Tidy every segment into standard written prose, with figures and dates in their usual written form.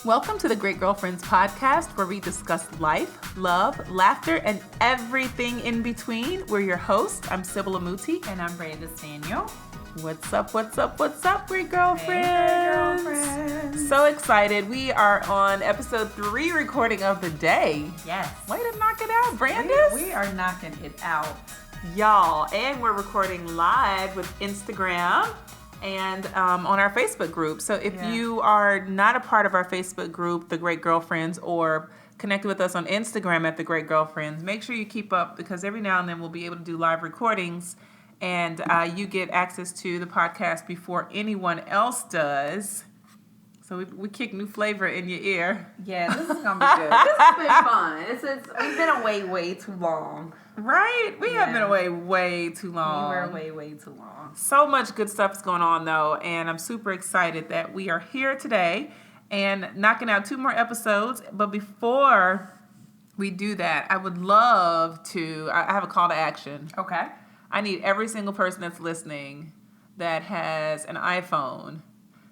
Welcome to the Great Girlfriends podcast, where we discuss life, love, laughter, and everything in between. We're your hosts. I'm Sybil Amuti. And I'm Brenda Daniel. What's up, Great Girlfriends? Hey, Great Girlfriends. So excited. We are on episode 3 recording of the day. Yes. Way to knock it out, Brandis. We are knocking it out. Y'all. And we're recording live with Instagram and on our Facebook group. So if you are not a part of our Facebook group, The Great Girlfriends, or connected with us on Instagram at The Great Girlfriends, make sure you keep up, because every now and then we'll be able to do live recordings and you get access to the podcast before anyone else does. So we kick new flavor in your ear. Yeah, this is going to be good. This has been fun. We've been away way too long. Right? We have been away way too long. We were away way too long. So much good stuff is going on, though, and I'm super excited that we are here today and knocking out 2 more episodes. But before we do that, I would love to, I have a call to action. Okay. I need every single person that's listening that has an iPhone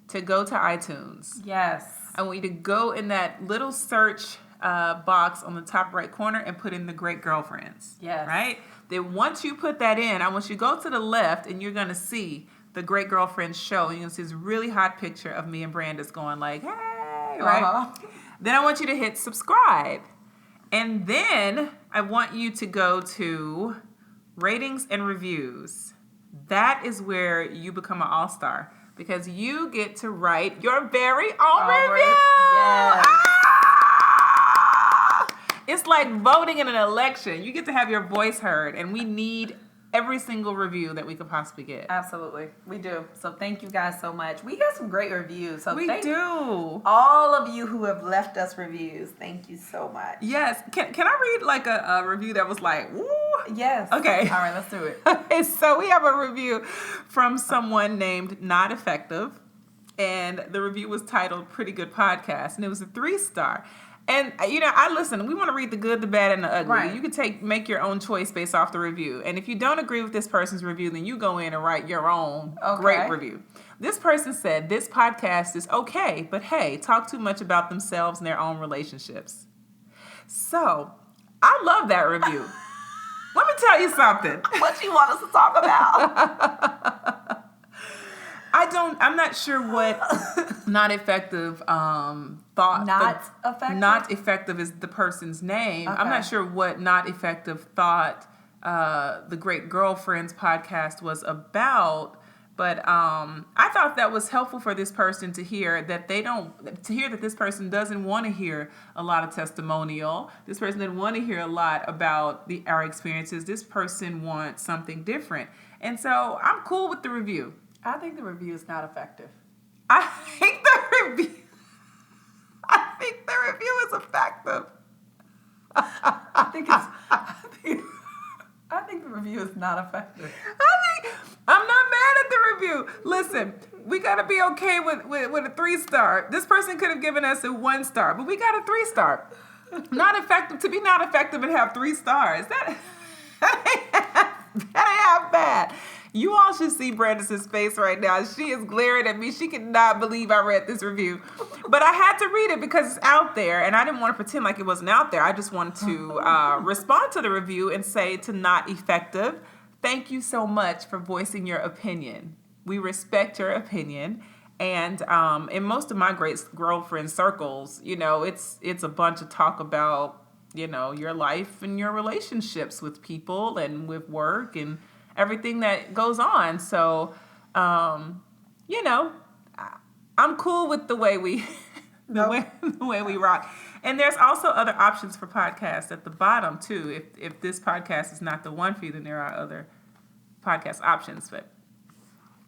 to go to iTunes. Yes. I want you to go in that little search box on the top right corner and put in The Great Girlfriends. Yes. Right? Then once you put that in, I want you to go to the left and you're going to see The Great Girlfriends show. And you're going to see this really hot picture of me and Brandis going like, hey, right? Uh-huh. Then I want you to hit subscribe. And then I want you to go to ratings and reviews. That is where you become an all-star, because you get to write your very own review. Yes. It's like voting in an election. You get to have your voice heard, and we need every single review that we could possibly get. Absolutely. We do. So thank you guys so much. We got some great reviews. So We do. All of you who have left us reviews, thank you so much. Yes. Can I read like a review that was like, woo? Yes. Okay. All right, let's do it. Okay, so we have a review from someone named Not Effective, and the review was titled Pretty Good Podcast, and it was a 3-star. And, you know, I listen, we want to read the good, the bad, and the ugly. Right. You can make your own choice based off the review. And if you don't agree with this person's review, then you go in and write your own great review. This person said, this podcast is okay, but hey, talk too much about themselves and their own relationships. So, I love that review. Let me tell you something. What you want us to talk about? I'm not sure what not effective thought. Not effective is the person's name. Okay. I'm not sure what not effective thought the Great Girlfriends podcast was about, but I thought that was helpful for this person to hear that this person doesn't want to hear a lot of testimonial. This person didn't want to hear a lot about our experiences. This person wants something different. And so I'm cool with the review. I think the review is not effective. I think the review is effective. I think the review is not effective. I'm not mad at the review. Listen, we gotta be okay with a 3-star. This person could have given us a 1-star, but we got a 3-star. Not effective, to be not effective and have 3 stars. That ain't half bad. You all should see Brandis' face right now. She is glaring at me. She cannot believe I read this review. But I had to read it because it's out there, and I didn't want to pretend like it wasn't out there. I just wanted to respond to the review and say to Not Effective, thank you so much for voicing your opinion. We respect your opinion. And in most of my great girlfriend circles, you know, it's a bunch of talk about, you know, your life and your relationships with people and with work and everything that goes on. So, you know, I'm cool with the way we the way we rock. And there's also other options for podcasts at the bottom too. If this podcast is not the one for you, then there are other podcast options. But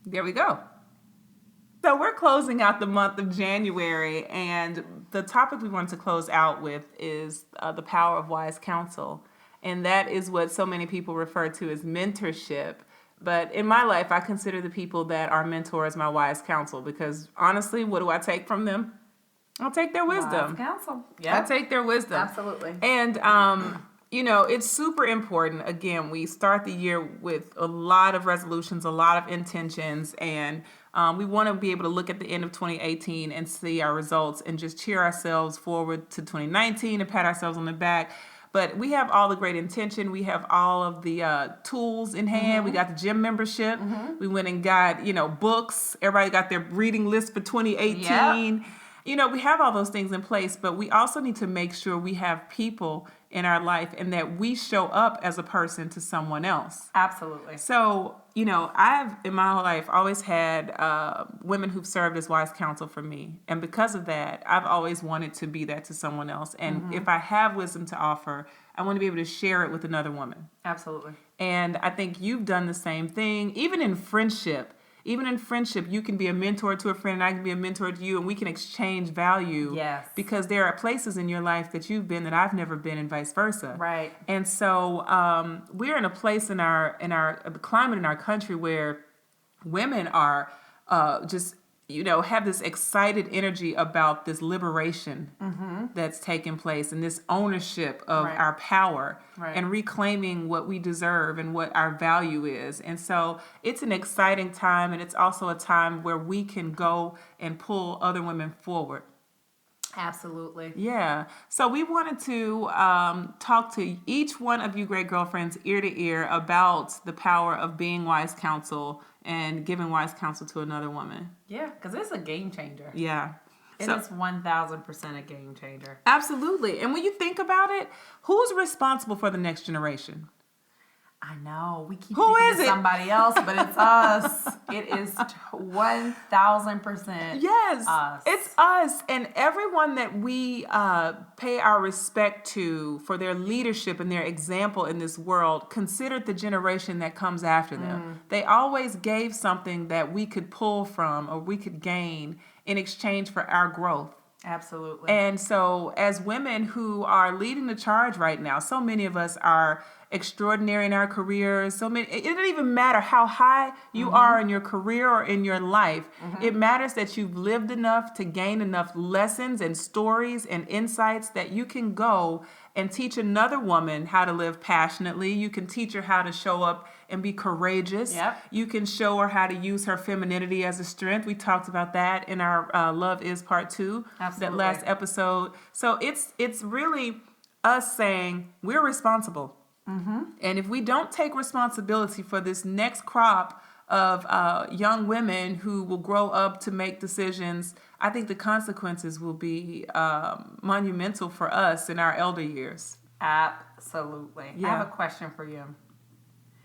there we go. So we're closing out the month of January, and the topic we wanted to close out with is the power of wise counsel. And that is what so many people refer to as mentorship. But in my life, I consider the people that are mentors my wise counsel, because honestly, what do I take from them? I'll take their wisdom. Wise counsel. Yeah. I take their wisdom. Absolutely. And, you know, it's super important. Again, we start the year with a lot of resolutions, a lot of intentions, and We want to be able to look at the end of 2018 and see our results and just cheer ourselves forward to 2019 and pat ourselves on the back. But we have all the great intention. We have all of the tools in hand. We got the gym membership. We went and got, books. Everybody got their reading list for 2018. Yep. We have all those things in place, but we also need to make sure we have people in our life and that we show up as a person to someone else. Absolutely. So, I've in my whole life always had women who've served as wise counsel for me. And because of that, I've always wanted to be that to someone else. And if I have wisdom to offer, I want to be able to share it with another woman. Absolutely. And I think you've done the same thing, even in friendship. Even in friendship, you can be a mentor to a friend and I can be a mentor to you and we can exchange value. Yes. Because there are places in your life that you've been that I've never been and vice versa. Right. And so we're in a place in the climate in our country where women are just, have this excited energy about this liberation that's taking place and this ownership of our power and reclaiming what we deserve and what our value is. And so it's an exciting time, and it's also a time where we can go and pull other women forward. Absolutely. Yeah. So we wanted to talk to each one of you great girlfriends ear to ear about the power of being wise counsel and giving wise counsel to another woman. Yeah, because it's a game changer. Yeah. It is 1,000% a game changer. Absolutely. And when you think about it, who's responsible for the next generation? I know. We keep Who thinking is it's it? somebody else, but it's us. It is 1,000% Yes, us. it's us. And everyone that we pay our respect to for their leadership and their example in this world considered the generation that comes after them. They always gave something that we could pull from or we could gain in exchange for our growth. Absolutely. And so as women who are leading the charge right now, so many of us are extraordinary in our careers. It doesn't even matter how high you are in your career or in your life. It matters that you've lived enough to gain enough lessons and stories and insights that you can go and teach another woman how to live passionately. You can teach her how to show up and be courageous. Yep. You can show her how to use her femininity as a strength. We talked about that in our Love Is Part 2, Absolutely. that last episode. So it's really us saying we're responsible. And if we don't take responsibility for this next crop of young women who will grow up to make decisions, I think the consequences will be monumental for us in our elder years. Absolutely. Yeah. I have a question for you.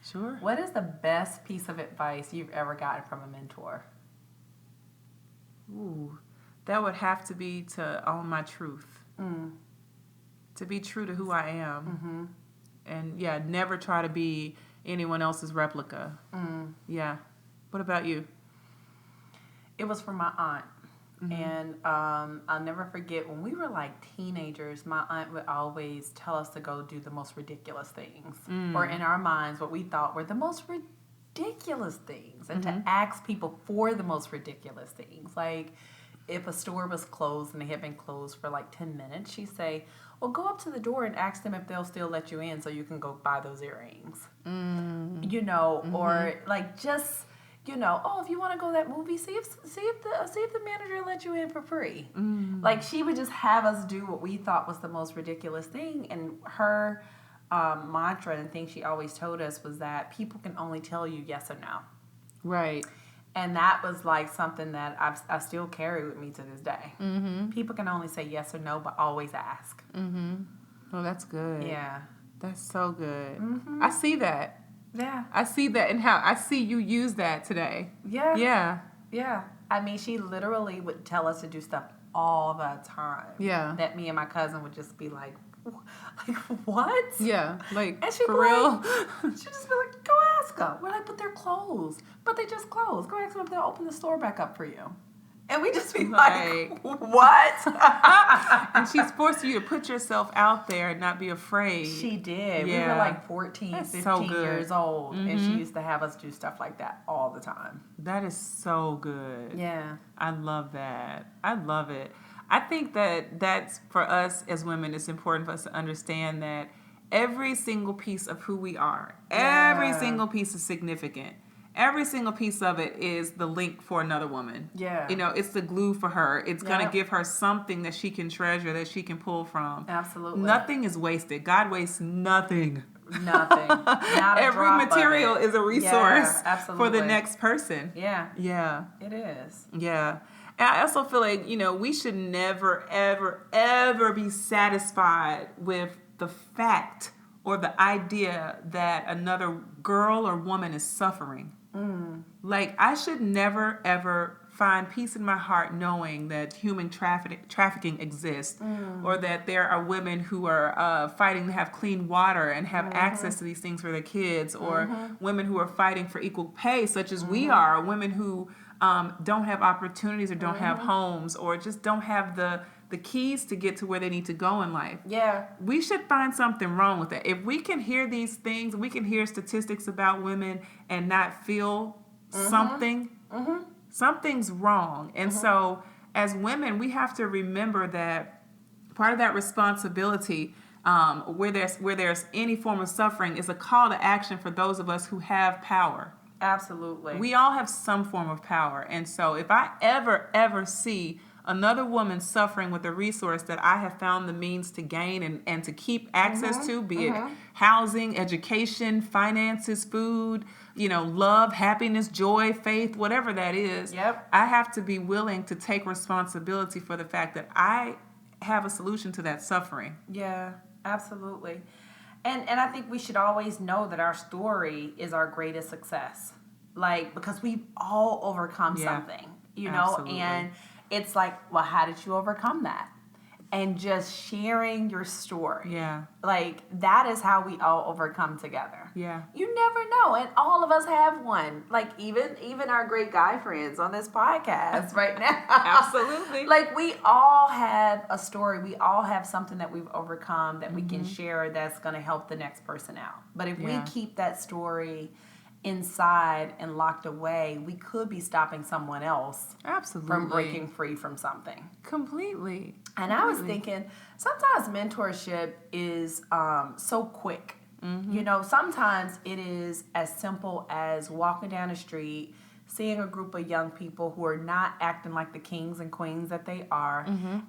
Sure. What is the best piece of advice you've ever gotten from a mentor? Ooh, that would have to be to own my truth. To be true to who I am. And never try to be anyone else's replica. Yeah. What about you? It was from my aunt. And I'll never forget when we were like teenagers, my aunt would always tell us to go do the most ridiculous things. Or in our minds, what we thought were the most ridiculous things. And to ask people for the most ridiculous things. Like if a store was closed and they had been closed for like 10 minutes, she'd say, well, go up to the door and ask them if they'll still let you in so you can go buy those earrings. Or like just, oh, if you want to go to that movie, see if the manager let you in for free. Like she would just have us do what we thought was the most ridiculous thing. And her mantra and thing she always told us was that people can only tell you yes or no. Right. And that was like something that I still carry with me to this day. People can only say yes or no, but always ask. Oh, that's good. Yeah. That's so good. I see that. Yeah. I see that and how I see you use that today. Yeah. Yeah. Yeah. I mean, she literally would tell us to do stuff all the time. Yeah. That me and my cousin would just be like what? Yeah. Like, And she'd for be real? like, she'd just be like, go ask them. We're like, but they're closed. But they just closed. Go ask them if they'll open the store back up for you. And we just be like, what? And she's forcing you to put yourself out there and not be afraid. She did. Yeah. We were like 14, That's 15 so good. years old. And she used to have us do stuff like that all the time. That is so good. Yeah. I love that. I love it. I think that's for us as women, it's important for us to understand that every single piece of who we are, every single piece is significant. every single piece of it is the link for another woman. Yeah. You know, it's the glue for her. It's going to Yep. give her something that she can treasure, that she can pull from. Absolutely. Nothing is wasted. God wastes nothing. Nothing. Not a Every drop of material it. is a resource Yeah, for absolutely. the next person. Yeah, Yeah. it is. Yeah. And I also feel like, you know, we should never, ever, ever be satisfied with the fact or the idea that another girl or woman is suffering. Like, I should never, ever find peace in my heart knowing that human trafficking exists, or that there are women who are fighting to have clean water and have access to these things for their kids, or women who are fighting for equal pay, such as we are, women who don't have opportunities or don't have homes, or just don't have the keys to get to where they need to go in life. Yeah. We should find something wrong with that. If we can hear these things, we can hear statistics about women and not feel something, something's wrong. And so as women, we have to remember that part of that responsibility, where there's any form of suffering, is a call to action for those of us who have power. Absolutely. We all have some form of power. And so if I ever see another woman suffering with a resource that I have found the means to gain and to keep access to, be it housing, education, finances, food, you know, love, happiness, joy, faith, whatever that is, Yep. I have to be willing to take responsibility for the fact that I have a solution to that suffering. Yeah, absolutely. And I think we should always know that our story is our greatest success. Like, because we've all overcome something, you know, Absolutely. and it's like, well, how did you overcome that? And just sharing your story. Yeah. Like, that is how we all overcome together. Yeah. You never know, and all of us have one. Like, even our great guy friends on this podcast right now. Absolutely. Like, we all have a story. We all have something that we've overcome that we can share that's going to help the next person out. But if we keep that story inside and locked away, we could be stopping someone else Absolutely. from breaking free from something. Completely. And I was thinking, sometimes mentorship is so quick. You know, sometimes it is as simple as walking down the street, seeing a group of young people who are not acting like the kings and queens that they are,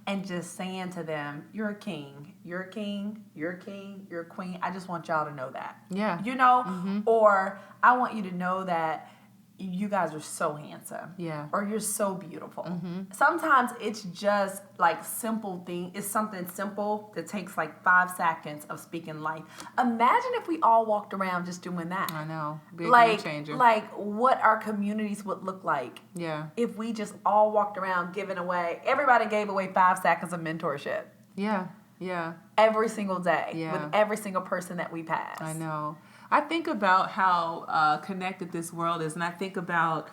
and just saying to them, you're a king, you're a king, you're a king, you're a queen. I just want y'all to know that. Yeah. You know? Or I want you to know that you guys are so handsome. Yeah. Or you're so beautiful. Sometimes it's just like simple thing. It's something simple that takes like 5 seconds of speaking life. Imagine if we all walked around just doing that. I know. Big Like, game changer. like what our communities would look like Yeah. if we just all walked around giving away. Everybody gave away 5 seconds of mentorship Yeah. Yeah. every single day Yeah. with every single person that we pass. I know. I think about how connected this world is, and I think about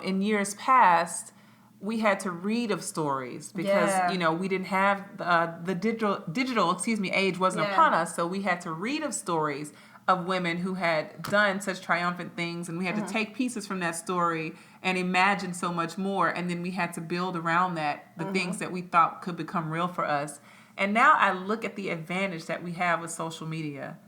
in years past, we had to read of stories because you know we didn't have the digital age wasn't upon us, so we had to read of stories of women who had done such triumphant things, and we had to take pieces from that story and imagine so much more, and then we had to build around that the things that we thought could become real for us. And now I look at the advantage that we have with social media.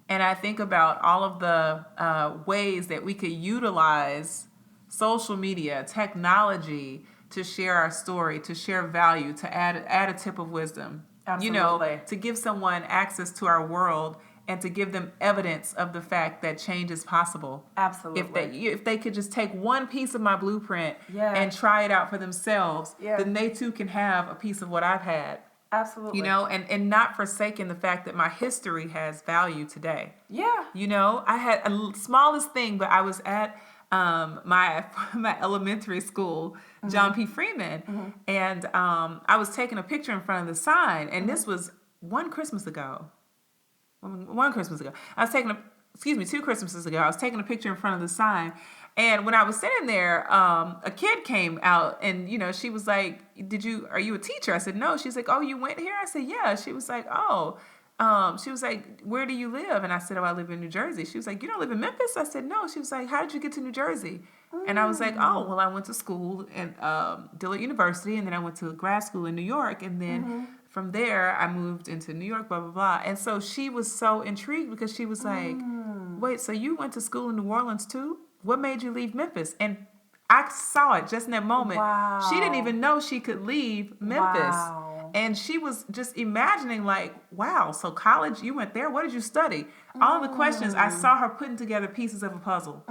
And I think about all of the ways that we could utilize social media, technology, to share our story, to share value, to add a tip of wisdom. Absolutely. You know, to give someone access to our world and to give them evidence of the fact that change is possible. Absolutely. If they could just take one piece of my blueprint Yeah. and try it out for themselves, Yeah. then they too can have a piece of what I've had. Absolutely. You know, and not forsaking the fact that my history has value today. Yeah. You know, I had smallest thing, but I was at my elementary school, John P. Freeman, and I was taking a picture in front of the sign, and this was one Christmas ago. I was taking 2 Christmases ago, I was taking a picture in front of the sign. And when I was sitting there, a kid came out and, you know, she was like, are you a teacher? I said, no. She's like, oh, you went here? I said, yeah. She was like, oh, she was like, where do you live? And I said, oh, I live in New Jersey. She was like, you don't live in Memphis? I said, no. She was like, how did you get to New Jersey? And I was like, oh, well, I went to school at Dillard University, and then I went to grad school in New York, and then from there, I moved into New York, blah, blah, blah. And so she was so intrigued because she was like, wait, so you went to school in New Orleans too? what made you leave Memphis? And I saw it just in that moment. Wow. She didn't even know she could leave Memphis. Wow. And she was just imagining like, wow, so college, you went there? What did you study? All the questions, I saw her putting together pieces of a puzzle.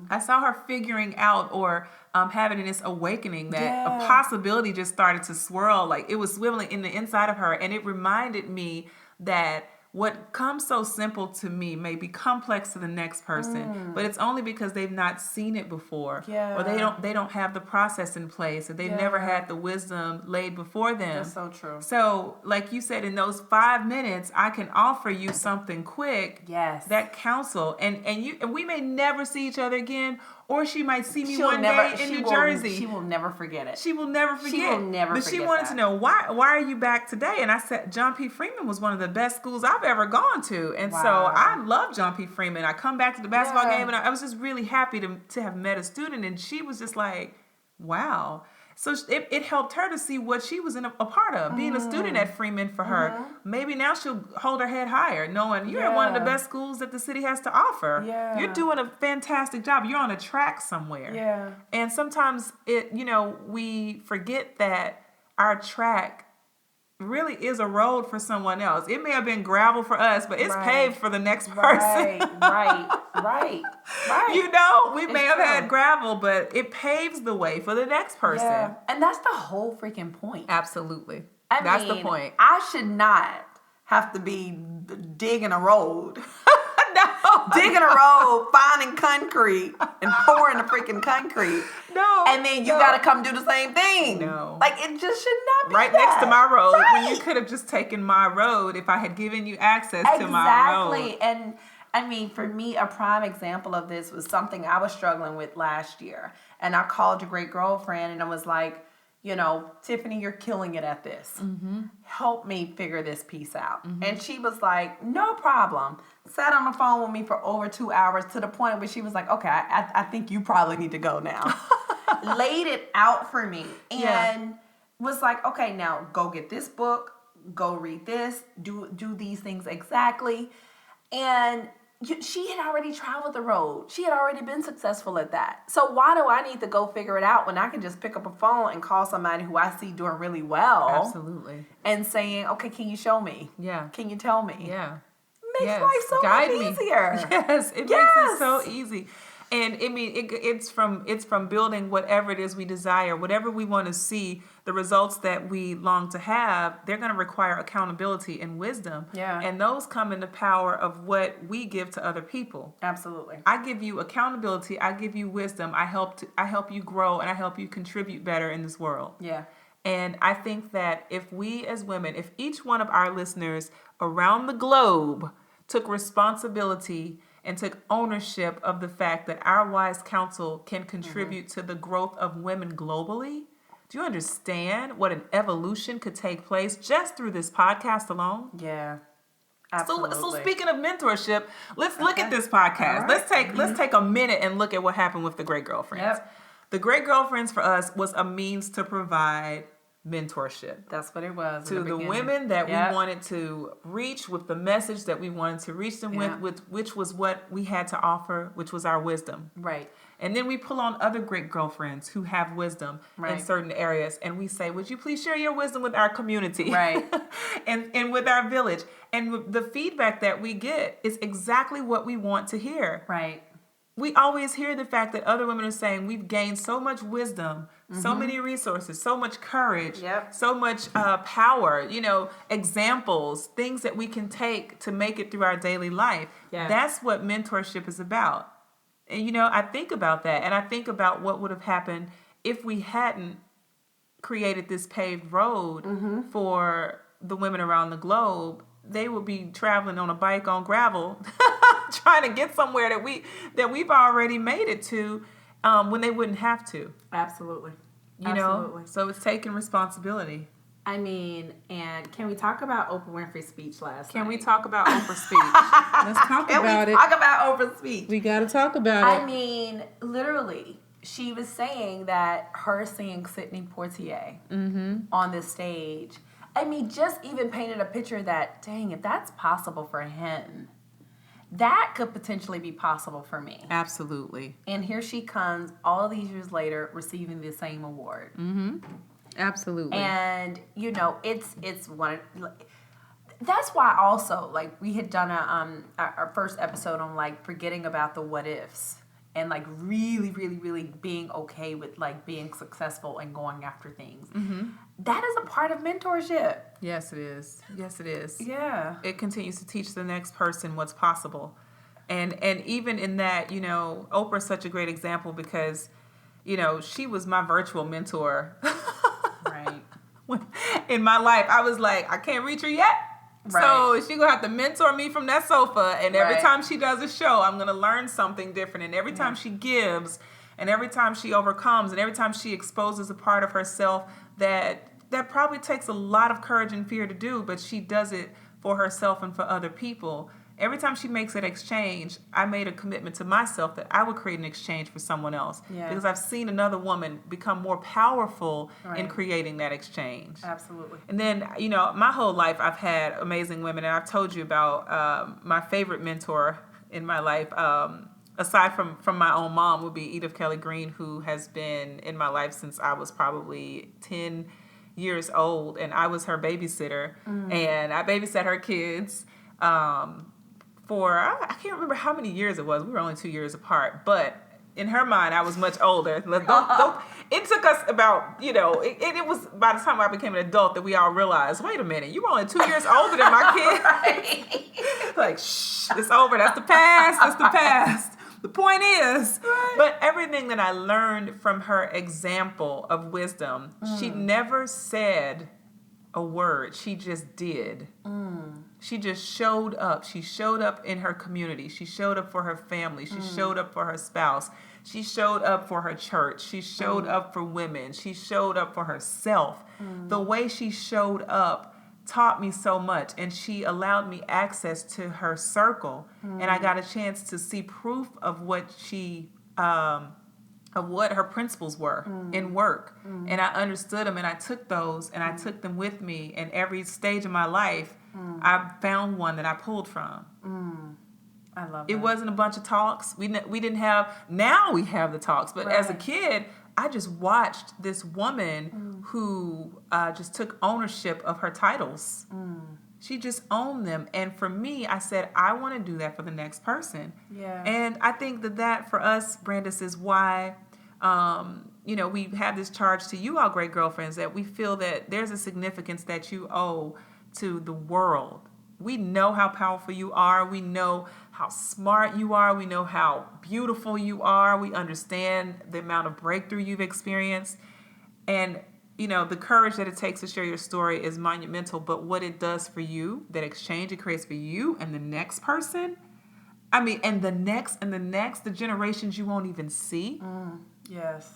I saw her figuring out or having this awakening that a possibility just started to swirl. Like it was swiveling in the inside of her. And it reminded me that what comes so simple to me may be complex to the next person, but it's only because they've not seen it before, or they don't have the process in place, or they've never had the wisdom laid before them. That's so true. So, like you said, in those 5 minutes, I can offer you something quick. Yes. That counsel, and we may never see each other again, or she might see me one day in New Jersey. She will never forget it. She will never forget. She will never But forget she wanted that. to know why are you back today? And I said John P. Freeman was one of the best schools I've ever gone to, and so I love John P. Freeman. I come back to the basketball game, and I was just really happy to have met a student, and she was just like, wow. So it helped her to see what she was a part of, being a student at Freeman for her. Maybe now she'll hold her head higher, knowing you're at one of the best schools that the city has to offer. Yeah. You're doing a fantastic job. You're on a track somewhere. Yeah. And sometimes we forget that our track really is a road for someone else. It may have been gravel for us, but it's paved for the next person. Right. We may have had gravel, but it paves the way for the next person. Yeah. And that's the whole freaking point. Absolutely. That's the point. I should not have to be digging a road. Digging a road, finding concrete, and pouring the freaking concrete. No. And then you gotta come do the same thing. No. Like, it just should not be right that. next to my road. Right. When you could have just taken my road if I had given you access to my road. Exactly. And I mean, for me, a prime example of this was something I was struggling with last year. And I called your great girlfriend and I was like, Tiffany, you're killing it at this. Help me figure this piece out. And she was like, no problem. Sat on the phone with me for over 2 hours to the point where she was like, okay, I think you probably need to go now. Laid it out for me and was like, okay, now go get this book, go read this, do these things exactly. And she had already traveled the road. She had already been successful at that. So why do I need to go figure it out when I can just pick up a phone and call somebody who I see doing really well? Absolutely. And saying, okay, can you show me? Yeah. Can you tell me? Yeah. Makes life so much easier. Yes, it makes it so easy. And I mean, it's from building whatever it is we desire, whatever we want to see, the results that we long to have. They're going to require accountability and wisdom. Yeah. And those come in the power of what we give to other people. Absolutely. I give you accountability. I give you wisdom. I help you grow, and I help you contribute better in this world. Yeah. And I think that if we as women, if each one of our listeners around the globe took responsibility and took ownership of the fact that our wise counsel can contribute to the growth of women globally, do you understand what an evolution could take place just through this podcast alone? Yeah. Absolutely. So speaking of mentorship, let's look at this podcast. Right. Let's take a minute and look at what happened with the Great Girlfriends. Yep. The Great Girlfriends for us was a means to provide mentorship. That's what it was. To the women that we wanted to reach with the message that we wanted to reach them with, which was what we had to offer, which was our wisdom. Right. And then we pull on other great girlfriends who have wisdom in certain areas, and we say, would you please share your wisdom with our community? Right. and with our village. And the feedback that we get is exactly what we want to hear. Right. We always hear the fact that other women are saying we've gained so much wisdom, so many resources, so much courage, so much power, examples, things that we can take to make it through our daily life. Yeah. That's what mentorship is about. And, I think about that, and I think about what would have happened if we hadn't created this paved road for the women around the globe. They would be traveling on a bike on gravel trying to get somewhere that we've already made it to when they wouldn't have to. Absolutely. You know? So it's taking responsibility. I mean, and can we talk about Oprah Winfrey's speech last night? Can we talk about Oprah's speech? Let's talk about it. Talk about Oprah's speech. We got to talk about it. I mean, literally, she was saying that her seeing Sidney Poitier on this stage, I mean, just even painted a picture that, dang, if that's possible for him, that could potentially be possible for me. Absolutely. And here she comes all these years later receiving the same award. Mm-hmm. Absolutely. And, you know, it's one of, that's why also, like, we had done our first episode on, like, forgetting about the what ifs. And, like, really, really, really being okay with, like, being successful and going after things. Mm-hmm. That is a part of mentorship. Yes, it is. Yes, it is. Yeah. It continues to teach the next person what's possible. And even in that, you know, Oprah's such a great example because, you know, she was my virtual mentor. Right. In my life, I was like, I can't reach her yet. Right. So she gonna have to mentor me from that sofa, and every Right. time she does a show, I'm gonna learn something different. And every time she gives, and every time she overcomes, and every time she exposes a part of herself that probably takes a lot of courage and fear to do, but she does it for herself and for other people. Every time she makes that exchange, I made a commitment to myself that I would create an exchange for someone else. Yeah. Because I've seen another woman become more powerful in Right. creating that exchange. Absolutely. And then, you know, my whole life I've had amazing women, and I've told you about my favorite mentor in my life, aside from my own mom, would be Edith Kelly Green, who has been in my life since I was probably 10 years old, and I was her babysitter, and I babysat her kids for, I can't remember how many years it was. We were only 2 years apart, but in her mind, I was much older. It took us about, you know, it was by the time I became an adult that we all realized, wait a minute, you were only 2 years older than my kid. Like, shh, it's over. That's the past. That's the past. The point is, but everything that I learned from her example of wisdom, she never said a word. She just did. She just showed up. She showed up in her community. She showed up for her family. She showed up for her spouse. She showed up for her church. She showed up for women. She showed up for herself. The way she showed up taught me so much, and she allowed me access to her circle, and I got a chance to see proof of what she of what her principles were in work. And I understood them, and I took those, and I took them with me. And every stage of my life, I found one that I pulled from. I love It that. wasn't a bunch of talks. We didn't have, now we have the talks. But as a kid, I just watched this woman who just took ownership of her titles. She just owned them. And for me, I said, I want to do that for the next person. Yeah. And I think that for us, Brandis, is why, you know, we have this charge to you all great girlfriends, that we feel that there's a significance that you owe to the world. We know how powerful you are. We know how smart you are. We know how beautiful you are. We understand the amount of breakthrough you've experienced. And, you know, the courage that it takes to share your story is monumental. But what it does for you, that exchange it creates for you and the next person, I mean, and the next, the generations you won't even see. Yes.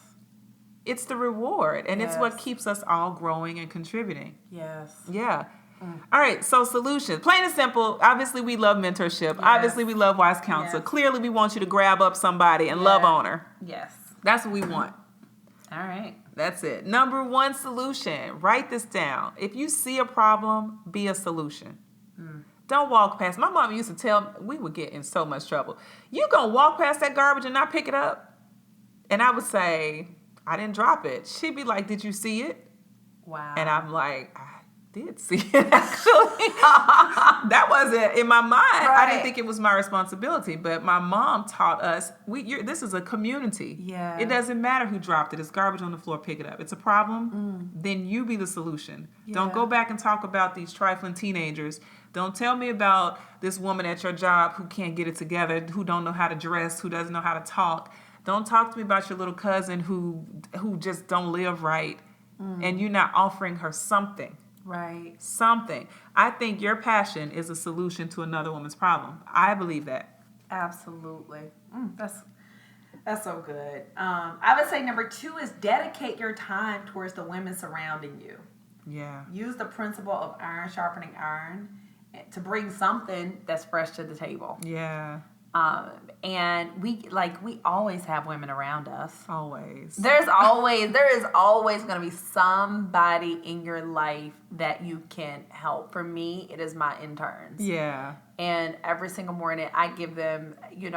It's the reward. And it's Yes. what keeps us all growing and contributing. Yes. Yeah. All right, so solutions. Plain and simple. Obviously, we love mentorship. Yes. Obviously, we love wise counsel. Yes. Clearly, we want you to grab up somebody and love on her. Yes. That's what we want. All right. That's it. Number one solution. Write this down. If you see a problem, be a solution. Don't walk past. My mom used to tell me, we would get in so much trouble. You gonna walk past that garbage and not pick it up? And I would say, I didn't drop it. She'd be like, did you see it? Wow. And I'm like, I did see it, actually. That wasn't in my mind. I didn't think it was my responsibility. But my mom taught us, this is a community. Yeah. It doesn't matter who dropped it. It's garbage on the floor, pick it up. It's a problem, then you be the solution. Don't Yeah. go back and talk about these trifling teenagers. Don't tell me about this woman at your job who can't get it together, who don't know how to dress, who doesn't know how to talk. Don't talk to me about your little cousin who just don't live right, and you're not offering her something. Right. Something. I think your passion is a solution to another woman's problem. I believe that. Absolutely. That's so good. I would say number 2 is dedicate your time towards the women surrounding you. Yeah. Use the principle of iron sharpening iron to bring something that's fresh to the table. Yeah. And we always have women around us. Always. There is always going to be somebody in your life that you can help. For me, it is my interns. Yeah. And every single morning I give them,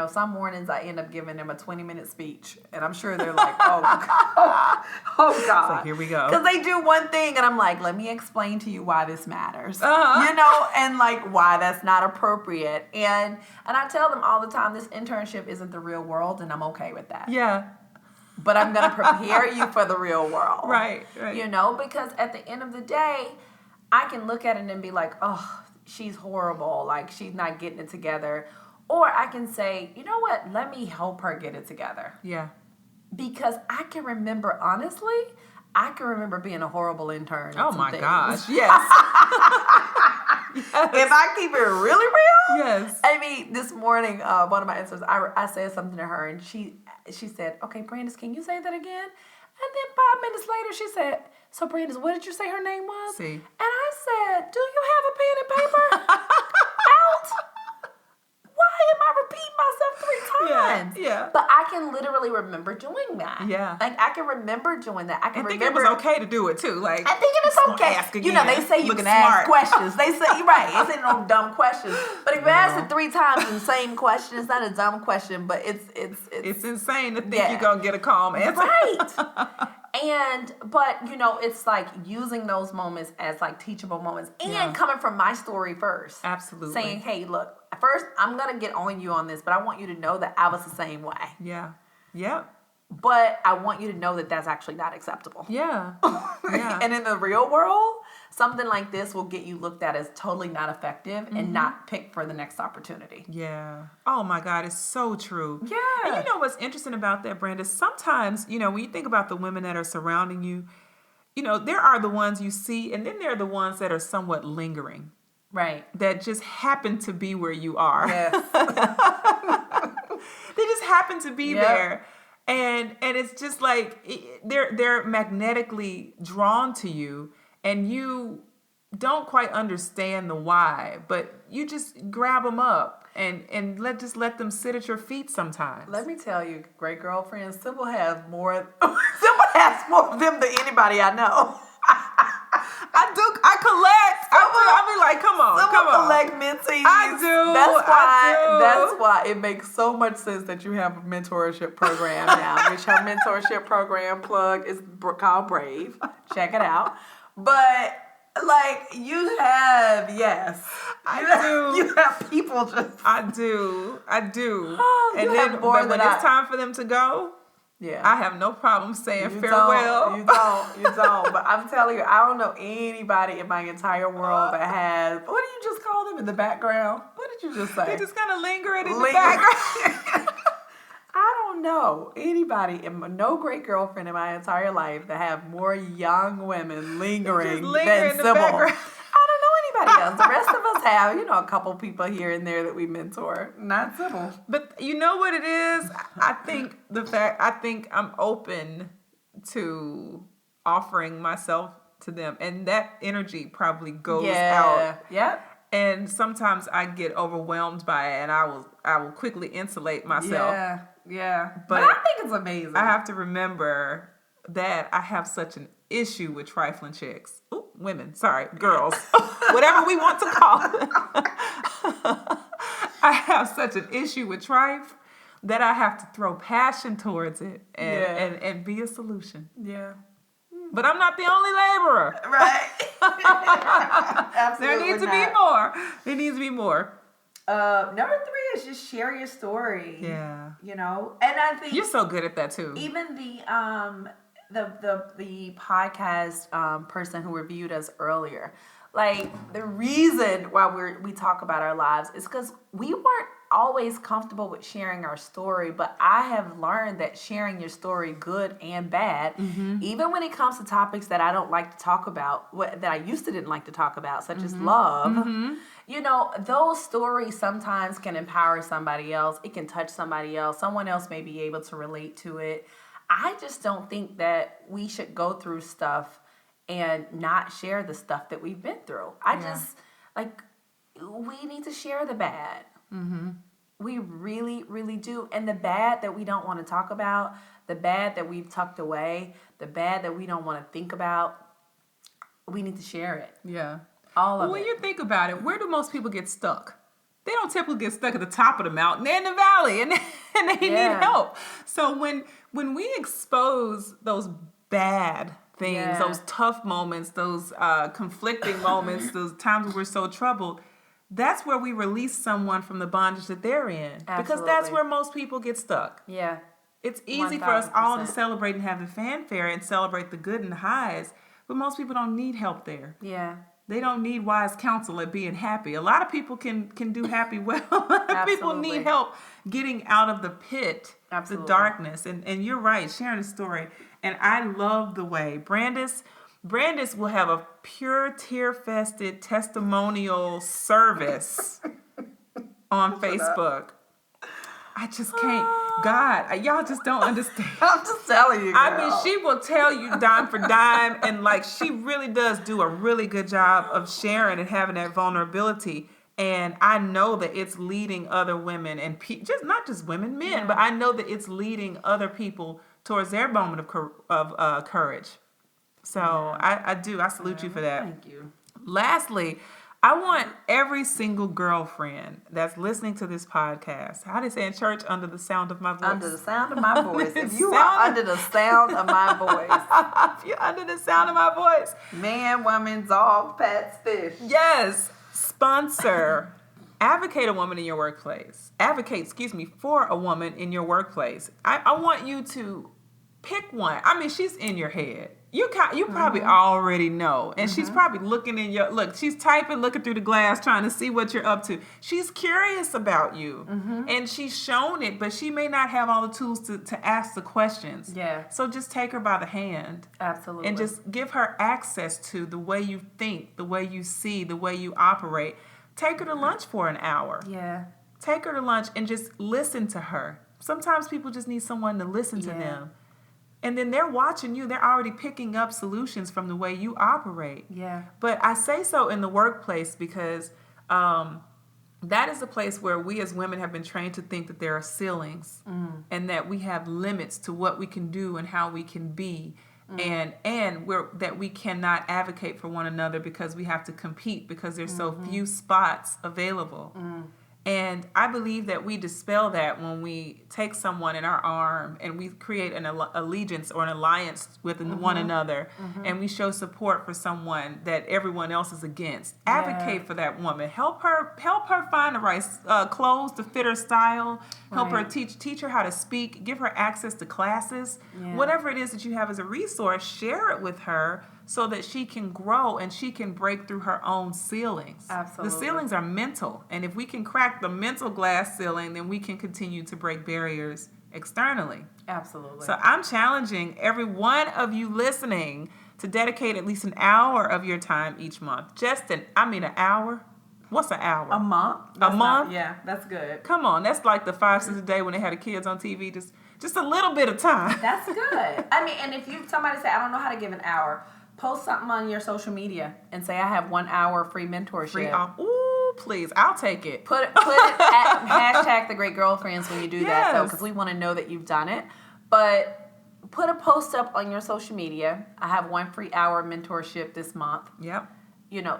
some mornings I end up giving them a 20-minute speech. And I'm sure they're like, oh God. So here we go. Because they do one thing and I'm like, let me explain to you why this matters. Uh-huh. And like why that's not appropriate. And I tell them all the time, this internship isn't the real world and I'm okay with that. Yeah. But I'm going to prepare you for the real world. Right. Because at the end of the day, I can look at it and be like, oh, she's horrible. Like, she's not getting it together. Or I can say, you know what? Let me help her get it together. Yeah. Because I can remember, honestly, being a horrible intern. Oh, my gosh. Yes. If I keep it really real. Yes. I mean, this morning, one of my interns, I said something to her, and she said, okay, Brandis, can you say that again? And then 5 minutes later, she said, so Brandis, what did you say her name was? See. And I said, do you have a pen and paper out? Why am I repeating myself 3 times? Yeah. But I can literally remember doing that. Yeah. Like, I can remember doing that. I think it was okay to do it, too. Like, I think it's okay. Ask again. You know, they say you can ask questions. They say, you're right. They say no dumb questions. But if you ask it 3 times in the same question, it's not a dumb question, but it's insane to think you're going to get a calm answer. Right. But it's like using those moments as like teachable moments and coming from my story first. Absolutely. Saying, hey, look, first I'm going to get on you on this, but I want you to know that I was the same way. Yeah. Yep. But I want you to know that that's actually not acceptable. Yeah. And in the real world, something like this will get you looked at as totally not effective and not picked for the next opportunity. Yeah. Oh my God, it's so true. Yeah. And you know what's interesting about that, Brenda? Sometimes, when you think about the women that are surrounding you, there are the ones you see, and then there are the ones that are somewhat lingering. Right. That just happen to be where you are. Yes. They just happen to be there. And it's just like they're magnetically drawn to you, and you don't quite understand the why, but you just grab them up and let them sit at your feet sometimes. Let me tell you, great girlfriends, Sybil has more of them than anybody I know. I collect. I be like, come on. Collect mentees. I do. That's why it makes so much sense that you have a mentorship program now. Which her mentorship program plug is called Brave. Check it out. But like you have, you have people just. I do. And then when it's time for them to go. Yeah, I have no problem saying farewell. You don't. But I'm telling you, I don't know anybody in my entire world that has. What did you just call them in the background? What did you just say? They just kind of lingering in the background. I don't know anybody, no great girlfriend in my entire life that have more young women lingering than Sybil. I don't know anybody else. The rest of us have, a couple people here and there that we mentor. Not Sybil. But you know what it is? I think I'm open to offering myself to them, and that energy probably goes out. Yeah. And sometimes I get overwhelmed by it, and I will quickly insulate myself. Yeah. But I think it's amazing. I have to remember that I have such an issue with trifling chicks. Ooh, women, sorry, girls, whatever we want to call them. I have such an issue with trife that I have to throw passion towards it and be a solution. Yeah. But I'm not the only laborer. Right. Absolutely. There needs to be more. There needs to be more. Number 3 is just share your story. Yeah. And I think you're so good at that too. Even the podcast person who reviewed us earlier, like the reason why we talk about our lives is because we weren't always comfortable with sharing our story, but I have learned that sharing your story, good and bad, even when it comes to topics that I don't like to talk about, that I used to didn't like to talk about, such as love, those stories sometimes can empower somebody else. It can touch somebody else. Someone else may be able to relate to it. I just don't think that we should go through stuff and not share the stuff that we've been through. We need to share the bad. We really, really do. And the bad that we don't want to talk about, the bad that we've tucked away, the bad that we don't want to think about, we need to share it. Yeah. All of it. When you think about it, where do most people get stuck? they don't typically get stuck at the top of the mountain. They're in the valley, and they need help. So when we expose those bad things, those tough moments, those conflicting moments, those times when we're so troubled, that's where we release someone from the bondage that they're in. Absolutely. Because that's where most people get stuck. Yeah. It's easy 1000%. for us all to celebrate and have the fanfare and celebrate the good and the highs, but most people don't need help there. Yeah. They don't need wise counsel at being happy. A lot of people can do happy well. A lot of people need help getting out of the pit, the darkness. And you're right, sharing a story. And I love the way Brandis will have a pure tear-fested testimonial service on Facebook. I just can't. God, y'all just don't understand. I'm just telling you, girl. I mean, she will tell you dime for dime, and like she really does do a really good job of sharing and having that vulnerability. And I know that it's leading other women and just not just women, men, but I know that it's leading other people towards their moment of courage. So I salute you for that. Thank you. Lastly, I want every single girlfriend that's listening to this podcast, how do they say in church, under the sound of my voice? Under the sound of my voice. If you are under the sound of my voice. If you're under the sound of my voice. Man, woman, dog, pets, fish. Yes. Sponsor. Advocate a woman in your workplace. For a woman in your workplace. I want you to pick one. I mean, she's in your head. You probably already know. And she's probably looking in she's typing, looking through the glass, trying to see what you're up to. She's curious about you. And she's shown it, but she may not have all the tools to ask the questions. Yeah. So just take her by the hand. Absolutely. And just give her access to the way you think, the way you see, the way you operate. Take her to lunch for an hour. Yeah. Take her to lunch and just listen to her. Sometimes people just need someone to listen to them. And then they're watching you. They're already picking up solutions from the way you operate. Yeah. But I say so in the workplace because that is a place where we as women have been trained to think that there are ceilings and that we have limits to what we can do and how we can be. And that we cannot advocate for one another because we have to compete because there's so few spots available. And I believe that we dispel that when we take someone in our arm and we create an allegiance or an alliance with one another, and we show support for someone that everyone else is against. Advocate for that woman. Help her find the right clothes to fit her style. Help her teach her how to speak. Give her access to classes. Whatever it is that you have as a resource, share it with her so that she can grow and she can break through her own ceilings. Absolutely. The ceilings are mental. And if we can crack the mental glass ceiling, then we can continue to break barriers externally. Absolutely. So I'm challenging every one of you listening to dedicate at least an hour of your time each month. An hour? What's an hour? A month. A month? Yeah, that's good. Come on, that's like the 5 cents a day when they had the kids on TV. Just a little bit of time. That's good. I mean, and if somebody say, I don't know how to give an hour, post something on your social media and say, I have 1 hour free mentorship. Ooh, please. I'll take it. Put it at hashtag the great girlfriends when you do that, though, because we want to know that you've done it. But put a post up on your social media. I have 1 free hour mentorship this month. Yep.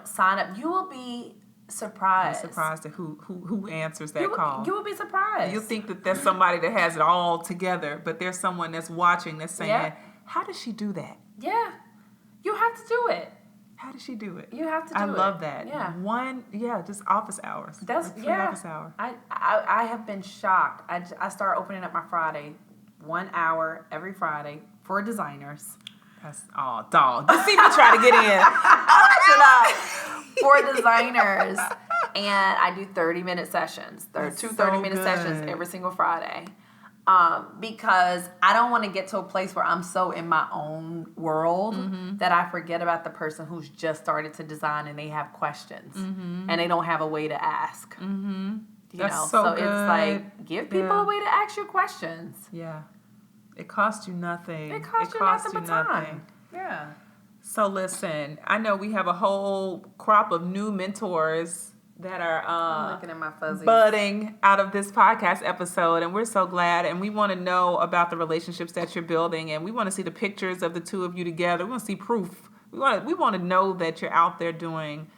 Sign up. You will be surprised. I'm surprised at who answers that call. You will be surprised. You'll think that there's somebody that has it all together, but there's someone that's watching that's saying, how does she do that? Yeah. You have to do it. How does she do it? You have to do it. I love that. Yeah. Just office hours. That's office hour. I have been shocked. I start opening up my Friday, 1 hour every Friday for designers. That's dog. You see me try to get in. For designers, and I do 30-minute sessions. There are 2 30-minute sessions every single Friday. Because I don't want to get to a place where I'm so in my own world that I forget about the person who's just started to design and they have questions and they don't have a way to ask. So good. it's like, give people a way to ask you questions. Yeah. It costs you nothing. It costs you nothing but time. Yeah. So listen, I know we have a whole crop of new mentors that are I'm looking at my fuzzies. budding out of this podcast episode, and we're so glad, and we want to know about the relationships that you're building, and we want to see the pictures of the two of you together. We want to see proof. We want to know that you're out there doing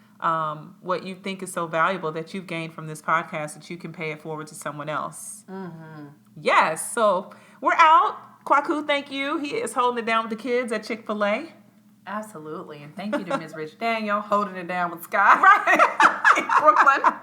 what you think is so valuable that you've gained from this podcast that you can pay it forward to someone else. Mm-hmm. Yes. So we're out. Kwaku, thank you. He is holding it down with the kids at Chick-fil-A. Absolutely. And thank you to Ms. Rich Daniel holding it down with Sky right in Brooklyn.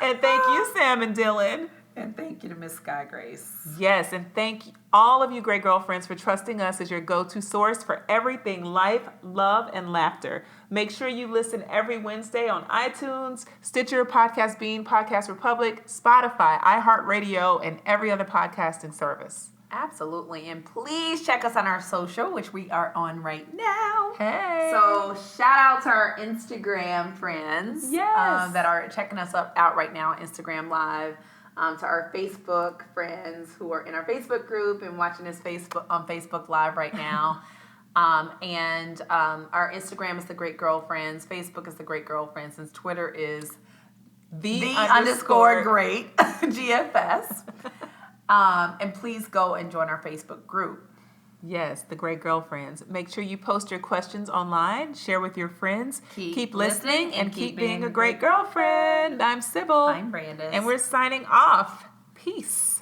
And thank you, Sam and Dylan. And thank you to Miss Sky Grace. Yes, and thank all of you great girlfriends for trusting us as your go-to source for everything life, love, and laughter. Make sure you listen every Wednesday on iTunes, Stitcher, Podcast Bean, Podcast Republic, Spotify, iHeartRadio, and every other podcasting service. Absolutely. And please check us on our social, which we are on right now. Hey. So shout out to our Instagram friends that are checking us out right now on Instagram Live. To our Facebook friends who are in our Facebook group and watching this on Facebook Live right now. And our Instagram is The Great Girlfriends. Facebook is The Great Girlfriends. And Twitter is the underscore great GFS. And please go and join our Facebook group. Yes, The Great Girlfriends. Make sure you post your questions online, share with your friends. Keep listening and keep being a great girlfriend. I'm Sybil. I'm Brandis. And we're signing off. Peace.